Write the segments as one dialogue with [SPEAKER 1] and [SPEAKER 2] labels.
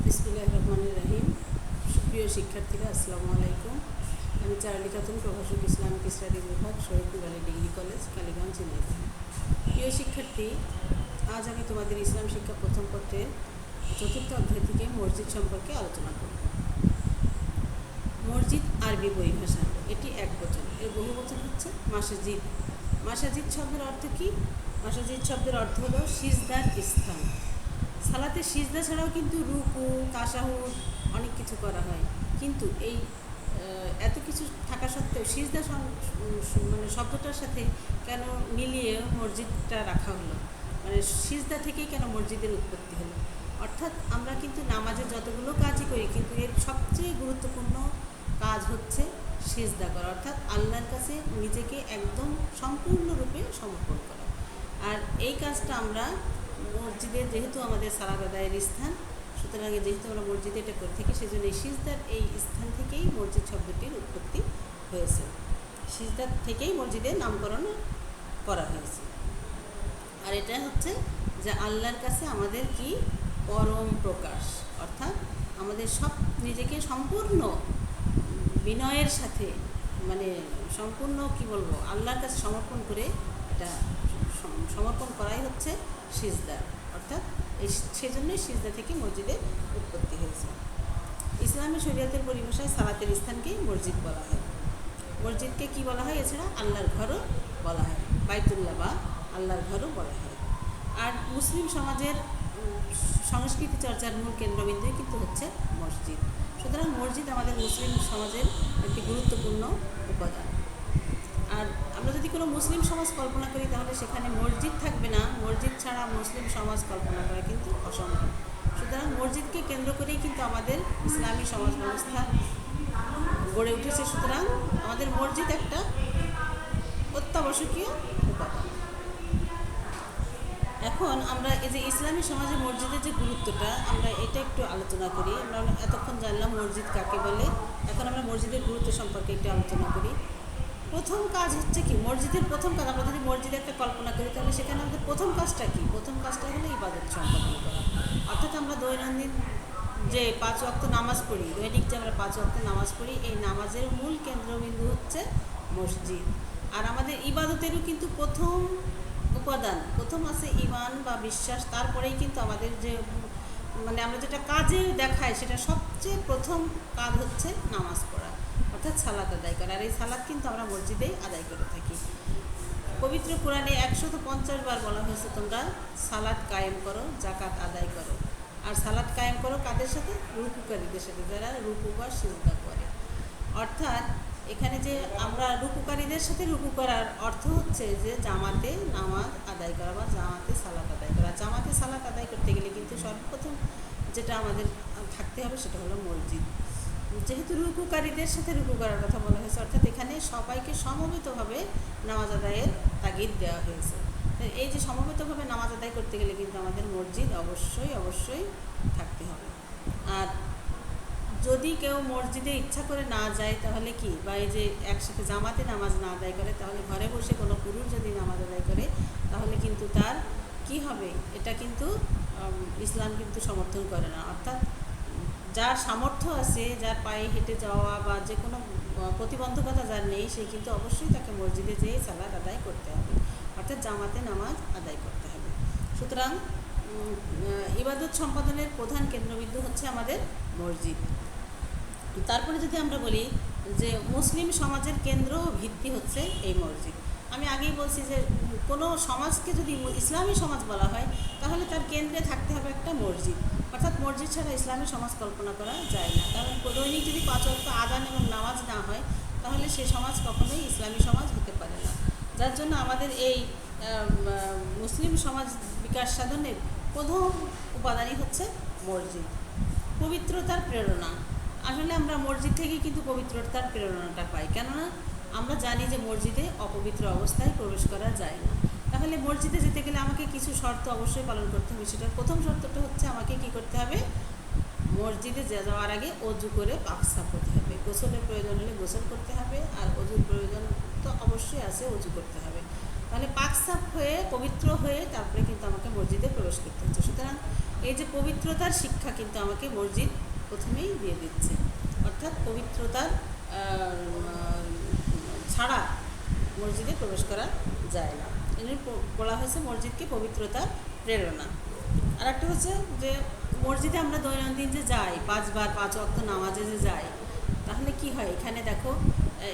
[SPEAKER 1] বিসমিল্লাহির রহমানির রহিম। সুপ্রিয় শিক্ষার্থীরা, আসসালামু আলাইকুম। আমি চার্লি খাতুন, প্রভাষক, ইসলামিক স্টাডি বিভাগ, শহীদ আলী ডিগ্রি কলেজ, কালীগঞ্জ, ঝিনাইদহ। প্রিয় শিক্ষার্থী, আজ আমি তোমাদের ইসলাম শিক্ষা প্রথম পত্রের 4th অধ্যায় থেকে মসজিদ সম্পর্কে আলোচনা করব। মসজিদ আরবি পরিভাষা, এটি একবচন, এর বহুবচন হচ্ছে মাসাজিদ। মাসাজিদ শব্দের অর্থ কী? মাসাজিদ শব্দের অর্থ হলো সিজদার স্থান। সালাতে সিজদা ছাড়াও কিন্তু রুকু, তাশাহুদ অনেক কিছু করা হয়, কিন্তু এই এত কিছু থাকা সত্ত্বেও সিজদা মানে শব্দটার সাথে কেন মিলিয়ে মসজিদটা রাখা হলো, মানে সিজদা থেকেই কেন মসজিদের উৎপত্তি হলো? অর্থাৎ আমরা কিন্তু নামাজের যতগুলো কাজই করি, কিন্তু এর সবচেয়ে গুরুত্বপূর্ণ কাজ হচ্ছে সিজদা করা, অর্থাৎ আল্লাহর কাছে নিজেকে একদম সম্পূর্ণরূপে সমর্পণ করা। আর এই কাজটা আমরা মসজিদে, যেহেতু আমাদের সালাত আদায়ের স্থান, সুতরাং যেহেতু আমরা মসজিদে এটা করে থাকি, সেজন্য এই সিজদার এই স্থান থেকেই মসজিদ শব্দটির উৎপত্তি হয়েছে। সিজদার থেকেই মসজিদের নামকরণ করা হয়েছে। আর এটা হচ্ছে যে আল্লাহর কাছে আমাদের কি পরম প্রকাশ, অর্থাৎ আমাদের সব নিজেকে সম্পূর্ণ বিনয়ের সাথে, মানে সম্পূর্ণ কি বলবো, আল্লাহর কাছে সমর্পণ করে এটা সমর্পণ করাই হচ্ছে সিজদা, অর্থাৎ সেজন্যই সিজদা থেকে মসজিদের উৎপত্তি হয়েছে। ইসলামী শরীয়তের পরিভাষায় সালাতের স্থানকে মসজিদ বলা হয়। মসজিদকে কি বলা হয়? এছাড়া আল্লাহর ঘরও বলা হয়, বাইতুল্লাহ বা আল্লাহর ঘরও বলা হয়। আর মুসলিম সমাজের সংস্কৃতি চর্চার মূল কেন্দ্রবিন্দুই কিন্তু হচ্ছে মসজিদ। সুতরাং মসজিদ আমাদের মুসলিম সমাজের একটি গুরুত্বপূর্ণ উপাদান। আর আমরা যদি কোনো মুসলিম সমাজ কল্পনা করি, তাহলে সেখানে মসজিদ থাকবে না। মসজিদ ছাড়া মুসলিম সমাজ কল্পনা করা কিন্তু অসম্ভব। সুতরাং মসজিদকে কেন্দ্র করেই কিন্তু আমাদের ইসলামী সমাজ ব্যবস্থা গড়ে উঠেছে। সুতরাং আমাদের মসজিদ একটা অত্যাবশ্যকীয় উপাদান। এখন আমরা এই যে ইসলামী সমাজে মসজিদের যে গুরুত্বটা, আমরা এটা একটু আলোচনা করি। আমরা এতক্ষণ জানলাম মসজিদ কাকে বলে, এখন আমরা মসজিদের গুরুত্ব সম্পর্কে একটু আলোচনা করি। প্রথম কাজ হচ্ছে কি? মসজিদের প্রথম কাজ, আমরা যদি মসজিদে একটা কল্পনা করি, তাহলে সেখানে আমাদের প্রথম কাজটা কি? প্রথম কাজটা হলো ইবাদত সম্পাদন করা। অর্থাৎ আমরা দৈনন্দিন যে 5 ওয়াক্ত নামাজ পড়ি, দৈনিক যে আমরা 5 ওয়াক্ত নামাজ পড়ি, এই নামাজের মূল কেন্দ্রবিন্দু হচ্ছে মসজিদ। আর আমাদের ইবাদতেরও কিন্তু প্রথম উপাদান, প্রথম আছে ঈমান বা বিশ্বাস, তারপরেই কিন্তু আমাদের যে মানে আমরা যেটা কাজে দেখাই, সেটা সবচেয়ে প্রথম কাজ হচ্ছে নামাজ পড়া, অর্থাৎ সালাত আদায় করা। আর এই সালাত কিন্তু আমরা মসজিদেই আদায় করে থাকি। পবিত্র কোরআনে 150 বার বলা হয়েছে, তোমরা সালাত কায়েম করো, জাকাত আদায় করো। আর সালাত কায়েম করো কাদের সাথে? রুকুকারীদের সাথে, যারা রুকু বা সিজদা করে। অর্থাৎ এখানে যে আমরা রুকুকারীদের সাথে রুকু করার অর্থ হচ্ছে যে জামাতে নামাজ আদায় করা বা জামাতে সালাত আদায় করা। জামাতে সালাত আদায় করতে গেলে কিন্তু সর্বপ্রথম যেটা আমাদের থাকতে হবে সেটা হলো মসজিদ। যেহেতু রুকুকারীদের সাথে রুকু করার কথা বলা হয়েছে, অর্থাৎ এখানে সবাইকে সমবেতভাবে নামাজ আদায়ের তাগিদ দেওয়া হয়েছে। এই যে সমবেতভাবে নামাজ আদায় করতে গেলে কিন্তু আমাদের মসজিদ অবশ্যই থাকতে হবে। আর যদি কেউ মসজিদে ইচ্ছা করে না যায়, তাহলে কি, বা এই যে একসাথে জামাতে নামাজ না আদায় করে, তাহলে ঘরে বসে কোনো পুরুষ যদি নামাজ আদায় করে, তাহলে কিন্তু তার কি হবে? এটা কিন্তু ইসলাম কিন্তু সমর্থন করে না। অর্থাৎ যার সামর্থ্য আছে, যার পায়ে হেঁটে যাওয়া বা যে কোনো প্রতিবন্ধকতা যার নেই, সে কিন্তু অবশ্যই তাকে মসজিদে যেয়ে সালাত আদায় করতে হবে, অর্থাৎ জামাতে নামাজ আদায় করতে হবে। সুতরাং ইবাদত সম্পাদনের প্রধান কেন্দ্রবিন্দু হচ্ছে আমাদের মসজিদ। তারপরে যদি আমরা বলি যে মুসলিম সমাজের কেন্দ্র ভিত্তি হচ্ছে এই মসজিদ। আমি আগেই বলছি যে কোনো সমাজকে যদি ইসলামী সমাজ বলা হয়, তাহলে তার কেন্দ্রে থাকতে হবে একটা মসজিদ। অর্থাৎ মসজিদ ছাড়া ইসলামী সমাজ কল্পনা করা যায় না। কারণ দৈনিক যদি 5 ওয়াক্ত আযান এবং নামাজ না হয়, তাহলে সে সমাজ কখনোই ইসলামী সমাজ হতে পারে না। যার জন্য আমাদের এই মুসলিম সমাজ বিকাশ সাধনের প্রথম উপাদানই হচ্ছে মসজিদ। পবিত্রতার প্রেরণা, আসলে আমরা মসজিদ থেকেই কিন্তু পবিত্রতার প্রেরণাটা পাই। কেননা আমরা জানি যে মসজিদে অপবিত্র অবস্থায় প্রবেশ করা যায় না। তাহলে মসজিদে যেতে গেলে আমাকে কিছু শর্ত অবশ্যই পালন করতে হবে। সেটার প্রথম শর্তটা হচ্ছে আমাকে কি করতে হবে? মসজিদে যাওয়ার আগে অজু করে পাক সাফ হতে হবে। গোসলের প্রয়োজন হলে গোসল করতে হবে, আর অজুর প্রয়োজন তো অবশ্যই আছে, অজু করতে হবে। তাহলে পাক সাফ হয়ে পবিত্র হয়ে তারপরে কিন্তু আমাকে মসজিদে প্রবেশ করতে হচ্ছে। সুতরাং এই যে পবিত্রতার শিক্ষা কিন্তু আমাকে মসজিদ প্রথমেই দিয়ে দিচ্ছে। অর্থাৎ পবিত্রতার ছাড়া মসজিদে প্রবেশ করা যায় না। এর বলা হয়েছে মসজিদকে পবিত্রতার প্রেরণা। আর একটা হচ্ছে যে মসজিদে আমরা দৈনন্দিন যে যাই 5 বার 5 ওয়াক্ত নামাজে যে যাই, তাহলে কি হয়, এখানে দেখো,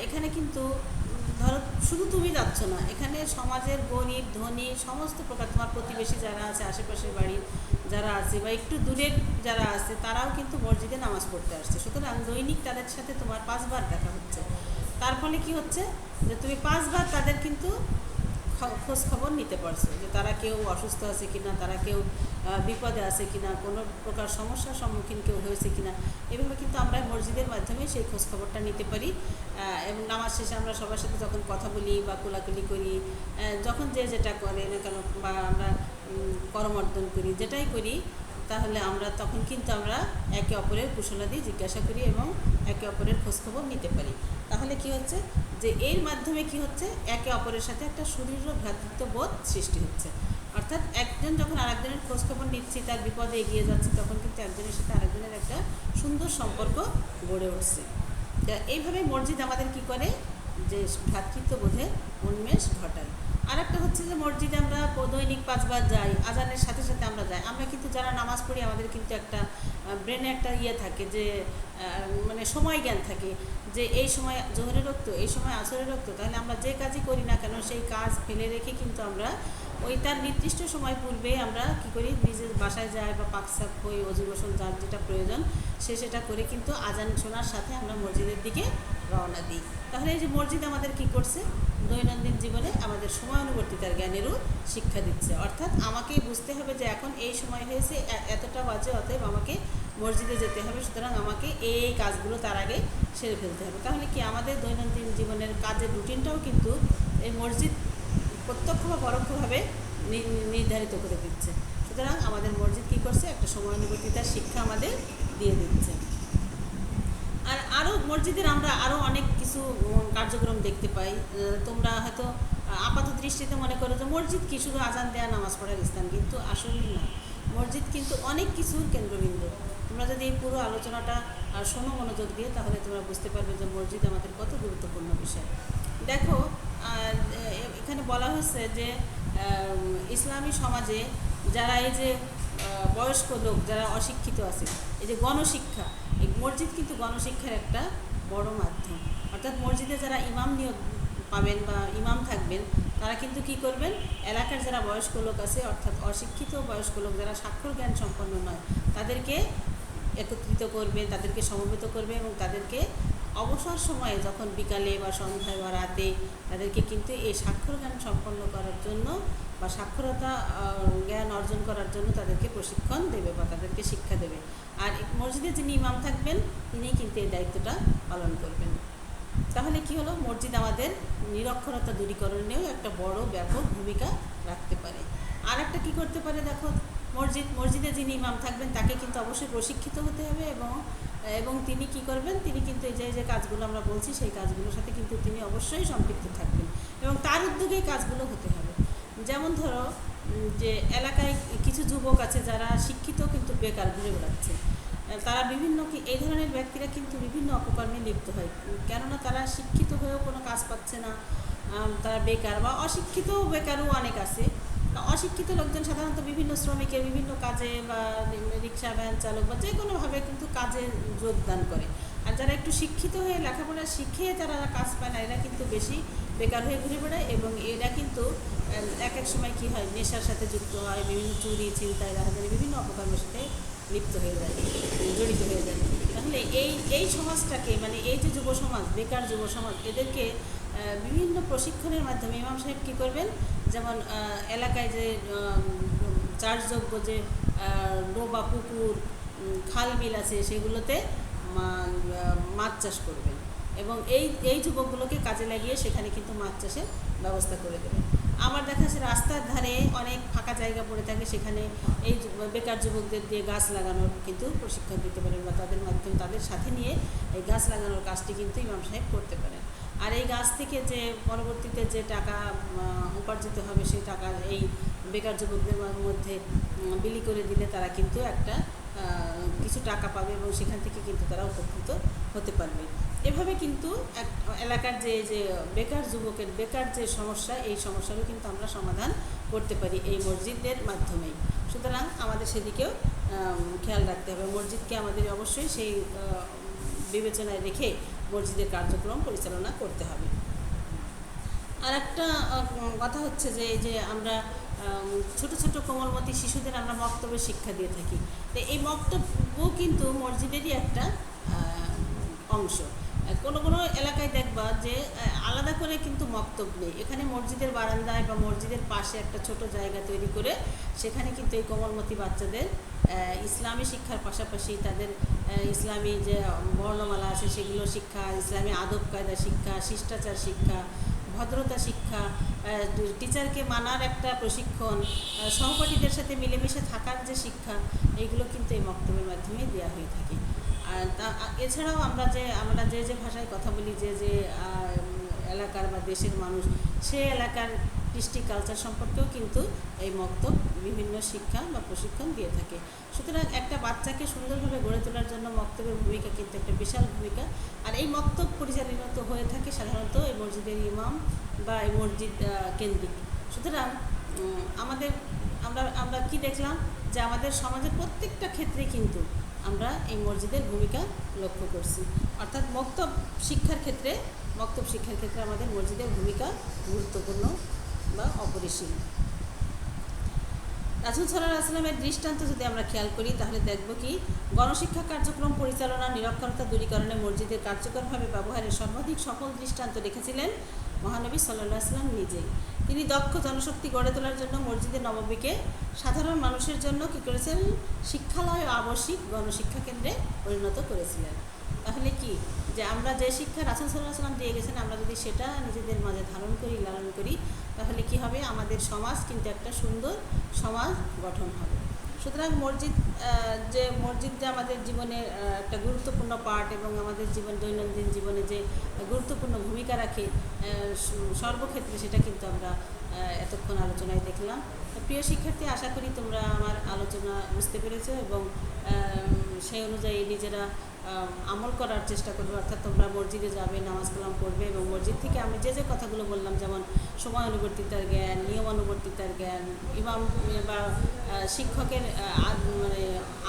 [SPEAKER 1] এখানে কিন্তু ধরো শুধু তুমি যাচ্ছ না, এখানে সমাজের গরিব ধনী সমস্ত প্রকার তোমার প্রতিবেশী যারা আছে, আশেপাশের বাড়ির যারা আছে বা একটু দূরের যারা আছে, তারাও কিন্তু মসজিদে নামাজ পড়তে আসছে। সুতরাং দৈনিক তাদের সাথে তোমার 5 বার দেখা হচ্ছে। তার ফলে কী হচ্ছে যে তুমি 5 বার তাদের কিন্তু খোঁজ খবর নিতে পারছো, যে তারা কেউ অসুস্থ আছে কিনা, তারা কেউ বিপদে আছে কিনা, কোনো প্রকার সমস্যার সম্মুখীন কেউ হয়েছে কিনা। এভাবে কিন্তু আমরা মসজিদের মাধ্যমে সেই খোঁজ খবরটা নিতে পারি। এবং নামাজ শেষে আমরা সবার সাথে যখন কথা বলি বা কোলাকুলি করি, যখন যে যেটা করে না কেন, বা আমরা করমর্দন করি, যেটাই করি, তাহলে আমরা তখন কিন্তু আমরা একে অপরের কুশলাদি জিজ্ঞাসা করি এবং একে অপরের খোঁজখবর নিতে পারি। তাহলে কি হচ্ছে যে এর মাধ্যমে কি হচ্ছে, একে অপরের সাথে একটা সুদৃঢ় ভ্রাতৃত্ববোধ সৃষ্টি হচ্ছে। অর্থাৎ একজন যখন আরেকজনের খোঁজখবর নিচ্ছি, তার বিপদে এগিয়ে যাচ্ছে, তখন কিন্তু একজনের সাথে আরেকজনের একটা সুন্দর সম্পর্ক গড়ে উঠছে। এইভাবে মসজিদ আমাদের কি করে, যে ভ্রাতৃত্ববোধের উন্মেষ ঘটায়। আর একটা হচ্ছে যে মসজিদে আমরা দৈনিক 5 বার যাই, আজানের সাথে সাথে আমরা যাই। আমরা কিন্তু যারা নামাজ পড়ি, আমাদের কিন্তু একটা ব্রেনে একটা থাকে যে মানে সময় জ্ঞান থাকে, যে এই সময় জোহরের রক্ত, এই সময় আসরের রক্ত। তাহলে আমরা যে কাজই করি না কেন, সেই কাজ ফেলে রেখে কিন্তু আমরা ওই তার নির্দিষ্ট সময় পূর্বে আমরা কি করি, নিজের বাসায় যাই বা পাকসাপ হই, অজু গোসল যার যেটা প্রয়োজন সেটা করে কিন্তু আজান শোনার সাথে আমরা মসজিদের দিকে রওনা দিই। তাহলে এই যে মসজিদ আমাদের কি করছে, দৈনন্দিন জীবনে আমাদের সময়ানুবর্তিতার জ্ঞানেরও শিক্ষা দিচ্ছে। অর্থাৎ আমাকেই বুঝতে হবে যে এখন এই সময় হয়েছে, এতটা বাজে, অতএব আমাকে মসজিদে যেতে হবে। সুতরাং আমাকে এই কাজগুলো তার আগে সেরে ফেলতে হবে। তাহলে কি আমাদের দৈনন্দিন জীবনের কাজের রুটিনটাও কিন্তু এই মসজিদ প্রত্যক্ষ বা পরোক্ষভাবে নির্ধারিত করে দিচ্ছে। সুতরাং আমাদের মসজিদ কী করছে, একটা সময়ানুবর্তিতার শিক্ষা আমাদের দিয়ে দিচ্ছে। আর আরও মসজিদের আমরা আরও অনেক কিছু কার্যক্রম দেখতে পাই। তোমরা হয়তো আপাত দৃষ্টিতে মনে করো যে মসজিদ কি শুধু আজান দেয়া নামাজ পড়ার স্থান, কিন্তু আসলে না। মসজিদ কিন্তু অনেক কিছুর কেন্দ্রবিন্দু। তোমরা যদি এই পুরো আলোচনাটা শোনো মনোযোগ দিয়ে, তাহলে তোমরা বুঝতে পারবে যে মসজিদ আমাদের কত গুরুত্বপূর্ণ বিষয়। দেখো, এখানে বলা হয়েছে যে ইসলামী সমাজে যারা এই যে বয়স্ক লোক, যারা অশিক্ষিত আছে, এই যে গণশিক্ষা, এই মসজিদ কিন্তু গণশিক্ষার একটা বড় মাধ্যম। অর্থাৎ মসজিদে যারা ইমাম নিয়োগ পাবেন বা ইমাম থাকবেন, তারা কিন্তু কি করবেন, এলাকার যারা বয়স্ক লোক আছে, অর্থাৎ অশিক্ষিত বয়স্ক লোক যারা স্বাক্ষর জ্ঞান সম্পন্ন নয়, তাদেরকে একত্রিত করবে, তাদেরকে সমবেত করবে এবং তাদেরকে অবসর সময়ে যখন বিকালে বা সন্ধ্যায় বা রাতে তাদেরকে কিন্তু এই স্বাক্ষর জ্ঞান সম্পন্ন করার জন্য বা সাক্ষরতা জ্ঞান অর্জন করার জন্য তাদেরকে প্রশিক্ষণ দেবে বা তাদেরকে শিক্ষা দেবে। আর মসজিদে যিনি ইমাম থাকবেন, তিনিই কিন্তু এই দায়িত্বটা পালন করবেন। তাহলে কি হলো, মসজিদ আমাদের নিরক্ষরতা দূরীকরণেও একটা বড় ব্যাপক ভূমিকা রাখতে পারে। আর একটা কী করতে পারে, দেখো, মসজিদে যিনি ইমাম থাকবেন তাকে কিন্তু অবশ্যই প্রশিক্ষিত হতে হবে এবং তিনি কি করবেন, তিনি কিন্তু এই যে কাজগুলো আমরা বলছি, সেই কাজগুলোর সাথে কিন্তু তিনি অবশ্যই সম্পৃক্ত থাকবেন এবং তার উদ্যোগেই কাজগুলো হতে হবে। যেমন ধরো যে এলাকায় কিছু যুবক আছে যারা শিক্ষিত কিন্তু বেকার ঘুরে বেড়াচ্ছে, তারা বিভিন্ন এই ধরনের ব্যক্তিরা কিন্তু বিভিন্ন অপকর্মে লিপ্ত হয়, কেননা তারা শিক্ষিত হয়েও কোনো কাজ পাচ্ছে না, তারা বেকার বা অশিক্ষিত বেকারও অনেক আছে। অশিক্ষিত লোকজন সাধারণত বিভিন্ন শ্রমিকের বিভিন্ন কাজে বা রিক্সা ভ্যান চালক বা যে কোনোভাবে কিন্তু কাজে যোগদান করে। আর যারা একটু শিক্ষিত হয়ে লেখাপড়া শিখে যারা কাজ পায় না, এরা কিন্তু বেশি বেকার হয়ে ঘুরে বেড়ায় এবং এরা কিন্তু এক এক সময় কী হয়, নেশার সাথে যুক্ত হয়, বিভিন্ন চুরি চিন্তায় রাহাজানি বিভিন্ন অপকর্মের সাথে লিপ্ত হয়ে যায়, জড়িত হয়ে যায়। তাহলে এই সমাজটাকে, মানে এই যে যুব সমাজ, বেকার যুব সমাজ, এদেরকে বিভিন্ন প্রশিক্ষণের মাধ্যমে ইমাম সাহেব কী করবেন, যেমন এলাকায় যে চাষযোগ্য যে ডোবা পুকুর খাল বিল আছে, সেগুলোতে মাছ চাষ করবেন এবং এই যুবকগুলোকে কাজে লাগিয়ে সেখানে কিন্তু মাছ চাষের ব্যবস্থা করে দেবেন। আমার দেখা যাচ্ছে রাস্তার ধারে অনেক ফাঁকা জায়গা পড়ে থাকে, সেখানে এই বেকার যুবকদের দিয়ে গাছ লাগানোর কিন্তু প্রশিক্ষণ দিতে পারেন বা তাদের মাধ্যমে তাদের সাথে নিয়ে এই গাছ লাগানোর কাজটি কিন্তু ইমাম সাহেব করতে পারেন। আর এই গাছ থেকে যে পরবর্তীতে যে টাকা উপার্জিত হবে, সেই টাকা এই বেকার যুবকদের মধ্যে বিলি করে দিলে তারা কিন্তু একটা কিছু টাকা পাবে এবং সেখান থেকে কিন্তু তারা উপকৃত হতে পারবে। এভাবে কিন্তু এক এলাকার যে বেকার যুবকের বেকার যে সমস্যা, এই সমস্যারও কিন্তু আমরা সমাধান করতে পারি এই মসজিদের মাধ্যমেই। সুতরাং আমাদের সেদিকেও খেয়াল রাখতে হবে। মসজিদকে আমাদের অবশ্যই সেই বিবেচনায় রেখে মসজিদের কার্যক্রম পরিচালনা করতে হবে। আর একটা কথা হচ্ছে যে আমরা ছোট ছোট কোমলমতি শিশুদের আমরা মক্তবের শিক্ষা দিয়ে থাকি। তো এই মক্তবও কিন্তু মসজিদেরই একটা অংশ। কোনো কোনো এলাকায় দেখবা যে আলাদা করে কিন্তু মক্তব নেই, এখানে মসজিদের বারান্দায় বা মসজিদের পাশে একটা ছোট জায়গা তৈরি করে সেখানে কিন্তু এই কোমলমতি বাচ্চাদের ইসলামী শিক্ষার পাশাপাশি তাদের ইসলামী যে বর্ণমালা আছে সেগুলো শিক্ষা, ইসলামী আদব কায়দা শিক্ষা, শিষ্টাচার শিক্ষা, ভদ্রতা শিক্ষা, টিচারকে মানার একটা প্রশিক্ষণ, সহপাঠীদের সাথে মিলেমিশে থাকার যে শিক্ষা, এইগুলো কিন্তু এই মক্তবের মাধ্যমেই দেওয়া হয়ে থাকে। আর এছাড়াও আমরা যে ভাষায় কথা বলি, যে এলাকার বা দেশের মানুষ, সে এলাকার কৃষ্টি কালচার সম্পর্কেও কিন্তু এই মক্তব বিভিন্ন শিক্ষা বা প্রশিক্ষণ দিয়ে থাকে। সুতরাং একটা বাচ্চাকে সুন্দরভাবে গড়ে তোলার জন্য মক্তবের ভূমিকা কিন্তু একটা বিশাল ভূমিকা। আর এই মক্তব পরিচালিত হয়ে থাকে সাধারণত এই মসজিদের ইমাম বা এই মসজিদ কেন্দ্রিক। সুতরাং আমরা কি দেখলাম যে আমাদের সমাজের প্রত্যেকটা ক্ষেত্রে কিন্তু আমরা এই মসজিদের ভূমিকা লক্ষ্য করছি। অর্থাৎ মক্তব শিক্ষার ক্ষেত্রে আমাদের মসজিদের ভূমিকা গুরুত্বপূর্ণ বা অপরিসীম। রাসূল সাল্লাল্লাহু আলাইহি ওয়াসাল্লামের দৃষ্টান্ত যদি আমরা খেয়াল করি তাহলে দেখব কি, গণশিক্ষা কার্যক্রম পরিচালনা, নিরক্ষরতা দূরীকরণে মসজিদের কার্যকরভাবে ব্যবহারের সর্বাধিক সফল দৃষ্টান্ত রেখেছিলেন মহানবী সাল্লাল্লাহু আলাইহি ওয়াসাল্লাম নিজেই। তিনি দক্ষ জনশক্তি গড়ে তোলার জন্য মসজিদে নববীকে সাধারণ মানুষের জন্য কী করেছেন, শিক্ষালয় ও আবাসিক গণশিক্ষা কেন্দ্রে পরিণত করেছিলেন। তাহলে কি, যে আমরা যে শিক্ষা রাসূল সাল্লাল্লাহু আলাইহি ওয়াসাল্লাম দিয়ে গেছেন আমরা যদি সেটা নিজেদের মাঝে ধারণ করি, লালন করি, তাহলে কি হবে, আমাদের সমাজ কিন্তু একটা সুন্দর সমাজ গঠন হবে। সুতরাং মসজিদ যে আমাদের জীবনের একটা গুরুত্বপূর্ণ পার্ট এবং আমাদের দৈনন্দিন জীবনে যে গুরুত্বপূর্ণ ভূমিকা রাখে সর্বক্ষেত্রে, সেটা কিন্তু আমরা এতক্ষণ আলোচনায় দেখলাম। প্রিয় শিক্ষার্থী, আশা করি তোমরা আমার আলোচনা বুঝতে পেরেছো এবং সেই অনুযায়ী নিজেরা আমল করার চেষ্টা করবে। অর্থাৎ তোমরা মসজিদে যাবে, নামাজ কালাম পড়বে এবং মসজিদ থেকে আমি যে কথাগুলো বললাম, যেমন সময় অনুবর্তিতার জ্ঞান, নিয়ম অনুবর্তিতার জ্ঞান, ইমাম বা শিক্ষকের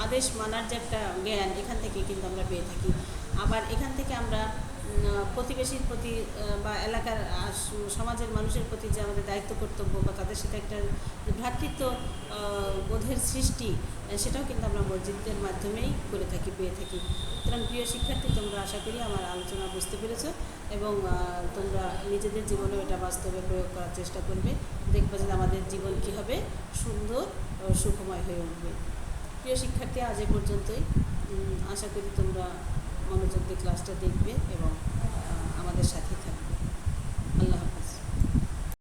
[SPEAKER 1] আদেশ মানার যে একটা জ্ঞান, এখান থেকে কিন্তু আমরা পেয়ে থাকি। আবার এখান থেকে আমরা প্রতিবেশীর প্রতি বা এলাকার সমাজের মানুষের প্রতি যে আমাদের দায়িত্ব কর্তব্য বা তাদের সাথে একটা ভ্রাতৃত্ব বোধের সৃষ্টি, সেটাও কিন্তু আমরা মসজিদের মাধ্যমেই করে থাকি, পেয়ে থাকি। সুতরাং প্রিয় শিক্ষার্থী, তোমরা আশা করি আমার আলোচনা বুঝতে পেরেছো এবং তোমরা নিজেদের জীবনেও এটা বাস্তবে প্রয়োগ করার চেষ্টা করবে। দেখবে যে আমাদের জীবন কী হবে, সুন্দর ও সুখময় হয়ে উঠবে। প্রিয় শিক্ষার্থী, আজ এ পর্যন্তই। আশা করি তোমরা মনোযোগ দিয়ে ক্লাসটা দেখবে এবং আমাদের সাথে থাকবে। আল্লাহ হাফেজ।